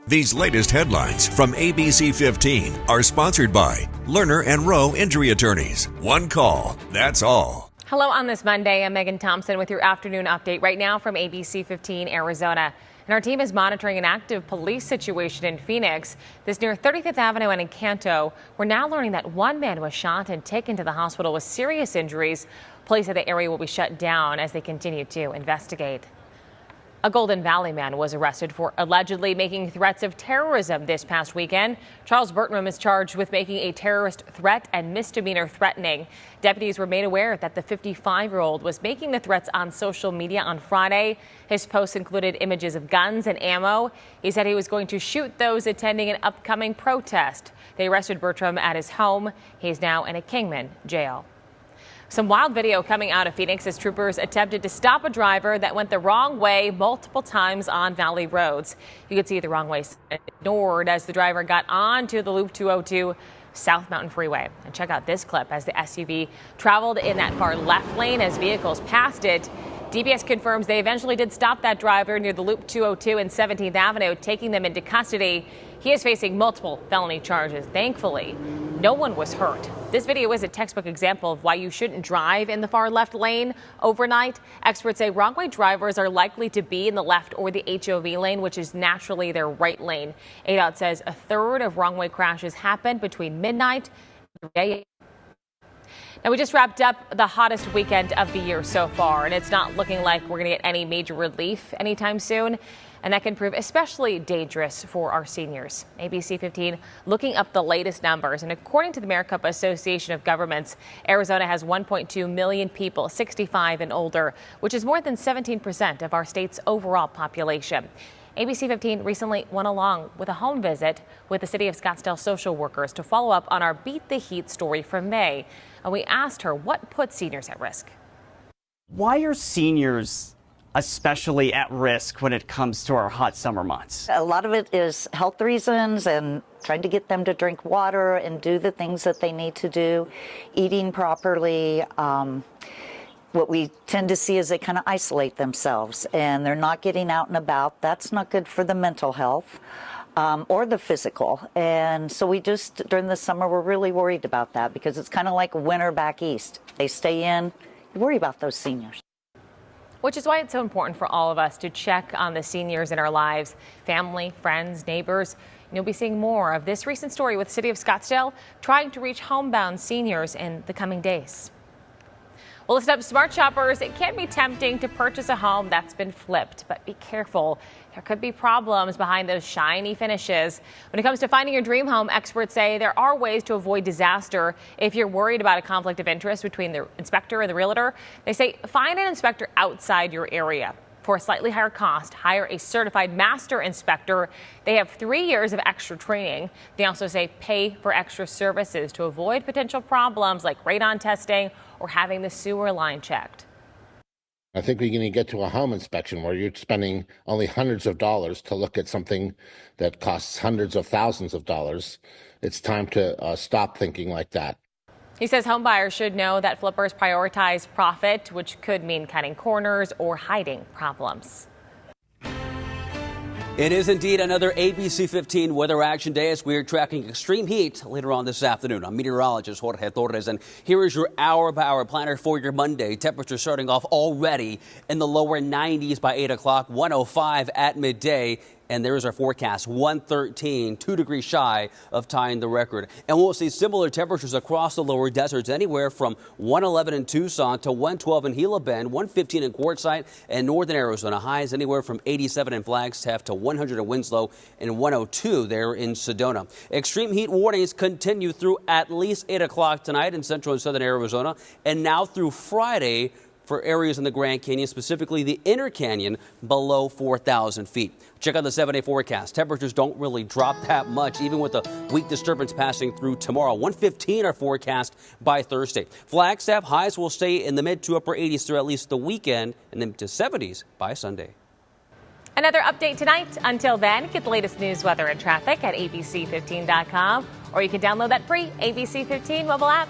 These latest headlines from ABC15 are sponsored by Lerner and Rowe Injury Attorneys. One call, that's all. Hello on this Monday. I'm Megan Thompson with your afternoon update right now from ABC15 Arizona. And our team is monitoring an active police situation in Phoenix. This near 35th Avenue and Encanto. We're now learning that one man was shot and taken to the hospital with serious injuries. Police at the area will be shut down as they continue to investigate. A Golden Valley man was arrested for allegedly making threats of terrorism this past weekend. Charles Burton is charged with making a terrorist threat and misdemeanor threatening. Deputies were made aware that the 55-year-old was making the threats on social media on Friday. His posts included images of guns and ammo. He said he was going to shoot those attending an upcoming protest. They arrested Bertram at his home. He's now in a Kingman jail. Some wild video coming out of Phoenix as troopers attempted to stop a driver that went the wrong way multiple times on Valley roads. You could see the wrong way ignored as the driver got onto the Loop 202 South Mountain Freeway. And check out this clip as the SUV traveled in that far left lane as vehicles passed it. DBS confirms they eventually did stop that driver near the Loop 202 and 17th Avenue, taking them into custody. He is facing multiple felony charges. Thankfully, no one was hurt. This video is a textbook example of why you shouldn't drive in the far left lane overnight. Experts say wrong-way drivers are likely to be in the left or the HOV lane, which is naturally their right lane. ADOT says a third of wrong-way crashes happen between midnight and 3 a.m. Now, we just wrapped up the hottest weekend of the year so far, and it's not looking like we're going to get any major relief anytime soon. And that can prove especially dangerous for our seniors. ABC 15 looking up the latest numbers. And according to the Maricopa Association of Governments, Arizona has 1.2 million people 65 and older, which is more than 17% of our state's overall population. ABC 15 recently went along with a home visit with the City of Scottsdale social workers to follow up on our Beat the Heat story from May. And we asked her what puts seniors at risk. Why are seniors especially at risk when it comes to our hot summer months? A lot of it is health reasons and trying to get them to drink water and do the things that they need to do, eating properly. What we tend to see is they kind of isolate themselves and they're not getting out and about. That's not good for the mental health or the physical. And so we just, during the summer, we're really worried about that because it's kind of like winter back east. They stay in, you worry about those seniors. Which is why it's so important for all of us to check on the seniors in our lives, family, friends, neighbors. And you'll be seeing more of this recent story with City of Scottsdale trying to reach homebound seniors in the coming days. Well, listen up, smart shoppers. It can be tempting to purchase a home that's been flipped, but be careful. There could be problems behind those shiny finishes. When it comes to finding your dream home, experts say there are ways to avoid disaster. If you're worried about a conflict of interest between the inspector and the realtor, they say find an inspector outside your area. For a slightly higher cost, hire a certified master inspector. They have 3 years of extra training. They also say pay for extra services to avoid potential problems like radon testing or having the sewer line checked. I think we're going to get to a home inspection where you're spending only hundreds of dollars to look at something that costs hundreds of thousands of dollars. It's time to stop thinking like that. He says homebuyers should know that flippers prioritize profit, which could mean cutting corners or hiding problems. It is indeed another ABC 15 weather action day as we're tracking extreme heat later on this afternoon. I'm meteorologist Jorge Torres, and here is your hour-by-hour planner for your Monday. Temperatures starting off already in the lower 90s by 8 o'clock, 105 at midday. And there's our forecast, 113, 2 degrees shy of tying the record. And we'll see similar temperatures across the lower deserts, anywhere from 111 in Tucson to 112 in Gila Bend, 115 in Quartzsite and northern Arizona. Highs anywhere from 87 in Flagstaff to 100 in Winslow and 102 there in Sedona. Extreme heat warnings continue through at least 8 o'clock tonight in central and southern Arizona, and now through Friday for areas in the Grand Canyon, specifically the inner canyon below 4,000 feet. Check out the 7-day forecast. Temperatures don't really drop that much, even with a weak disturbance passing through tomorrow. 115 our forecast by Thursday. Flagstaff highs will stay in the mid to upper 80s through at least the weekend, and then to 70s by Sunday. Another update tonight. Until then, get the latest news, weather, and traffic at abc15.com, or you can download that free ABC 15 mobile app.